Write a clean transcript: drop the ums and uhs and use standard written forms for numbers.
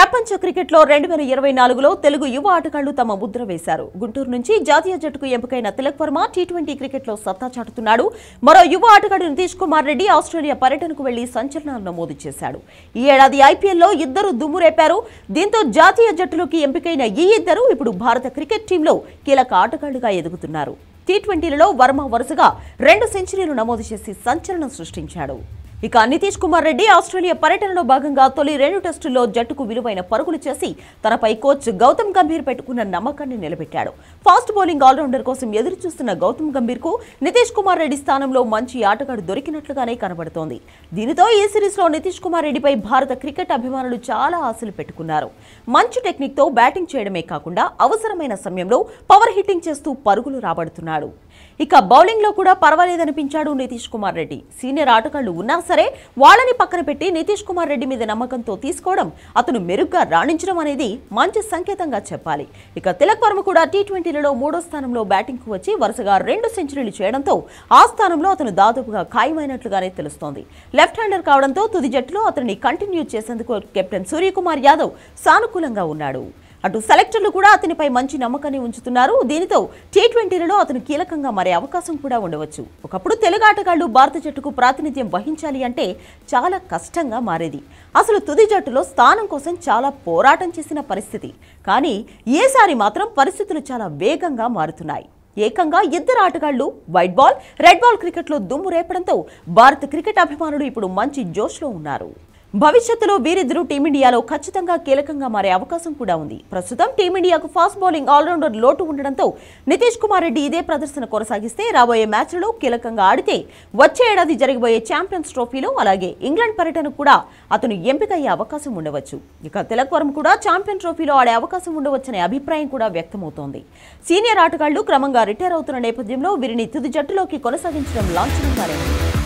ప్రపంచ క్రికెట్లో 2024లో తెలుగు యువ ఆటగాళ్లు తమ ముద్ర వేశారు. గుంటూరు నుంచి జాతీయ జట్టుకు ఎంపికైన తిలక్ వర్మ టీ20 క్రికెట్లో సత్తా చాటుతున్నాడు. మరో యువ ఆటగాడు నితీష్ కుమార్ రెడ్డి ఆస్ట్రేలియా పర్యటనకు వెళ్లి సంచలనాలు నమోదు చేశాడు. ఈ ఏడాది ఐపీఎల్లో ఇద్దరు దుమ్మురేపారు. దీంతో జాతీయ జట్టులోకి ఎంపికైన ఈ ఇద్దరు ఇప్పుడు భారత క్రికెట్ టీంలో కీలక ఆటగాళ్లుగా ఎదుగుతున్నారు. టీ20లలో వర్మ వరుసగా 2 సెంచరీలు నమోదు చేసి సంచలనం సృష్టించాడు. ఇక నితీష్ కుమార్ రెడ్డి ఆస్ట్రేలియా పర్యటనలో భాగంగా తొలి 2 టెస్టుల్లో జట్టుకు విలువైన పరుగులు చేసి తనపై కోచ్ గౌతమ్ గంభీర్ పెట్టుకున్న నమ్మకాన్ని నిలబెట్టాడు. ఫాస్ట్ బౌలింగ్ ఆల్రౌండర్ కోసం ఎదురు చూస్తున్న గౌతమ్ గంభీర్ కు నితీష్ కుమార్ రెడ్డి స్థానంలో మంచి ఆటగాడు దొరికినట్లుగానే కనబడుతోంది. దీనితో ఈ సిరీస్లో నితీష్ కుమార్ రెడ్డిపై భారత క్రికెట్ అభిమానులు చాలా ఆశలు పెట్టుకున్నారు. మంచి టెక్నిక్ తో బ్యాటింగ్ చేయడమే కాకుండా అవసరమైన సమయంలో పవర్ హిట్టింగ్ చేస్తూ పరుగులు రాబడుతున్నాడు. ఇక బౌలింగ్ లో కూడా పర్వాలేదనిపించాడు నితీష్ కుమార్ రెడ్డి. సీనియర్ ఆటగాళ్లు ఉన్నా సరే వాళ్ళని పక్కన పెట్టి నితీష్ కుమార్ రెడ్డి మీద నమ్మకంతో తీసుకోవడం, అతను మెరుగ్గా రాణించడం అనేది మంచి సంకేతంగా చెప్పాలి. ఇక తిలక్ వర్మ కూడా టీ20లలో 3వ స్థానంలో బ్యాటింగ్ కు వచ్చి వరుసగా 2 సెంచరీలు చేయడంతో ఆ స్థానంలో అతను దాదాపుగా ఖాయమైనట్లుగానే తెలుస్తోంది. లెఫ్ట్ హ్యాండర్ కావడంతో తుది జట్టులో అతన్ని కంటిన్యూ చేసేందుకు కెప్టెన్ సూర్యకుమార్ యాదవ్ సానుకూలంగా ఉన్నాడు. అటు సెలెక్టర్లు కూడా అతనిపై మంచి నమ్మకాన్ని ఉంచుతున్నారు. దీనితో టీ20లలో అతను కీలకంగా మారే అవకాశం కూడా ఉండవచ్చు. ఒకప్పుడు తెలుగు ఆటగాళ్లు భారత జట్టుకు ప్రాతినిధ్యం వహించాలి అంటే చాలా కష్టంగా మారేది. అసలు తుది జట్టులో స్థానం కోసం చాలా పోరాటం చేసిన పరిస్థితి. కానీ ఈసారి మాత్రం పరిస్థితులు చాలా వేగంగా మారుతున్నాయి. ఏకంగా 2 ఆటగాళ్లు వైట్ బాల్, రెడ్ బాల్ క్రికెట్లో దుమ్ము రేపడంతో భారత క్రికెట్ అభిమానులు ఇప్పుడు మంచి జోష్లో ఉన్నారు. భవిష్యత్తులో వీరిద్దరూ టీమిండియాలో ఖచ్చితంగా కీలకంగా మారే అవకాశం కూడా ఉంది. ప్రస్తుతం టీమిండియాకు ఫాస్ట్ బౌలింగ్ ఆల్రౌండర్ లోటు ఉండడంతో నితీష్ కుమార్ రెడ్డి ఇదే ప్రదర్శన కొనసాగిస్తే రాబోయే మ్యాచ్లలో కీలకంగా ఆడితే వచ్చే ఏడాది జరగబోయే ఛాంపియన్స్ ట్రోఫీలో అలాగే ఇంగ్లాండ్ పర్యటనకు కూడా అతను ఎంపికయ్యే అవకాశం ఉండవచ్చు. ఇక తిలక్ వర్మ కూడా ఛాంపియన్ ట్రోఫీలో ఆడే అవకాశం ఉండవచ్చనే అభిప్రాయం కూడా వ్యక్తమవుతోంది. సీనియర్ ఆటగాళ్లు క్రమంగా రిటైర్ అవుతున్న నేపథ్యంలో వీరిని తుది జట్టులోకి కొనసాగించడం లాంఛనంగానే ఉంది.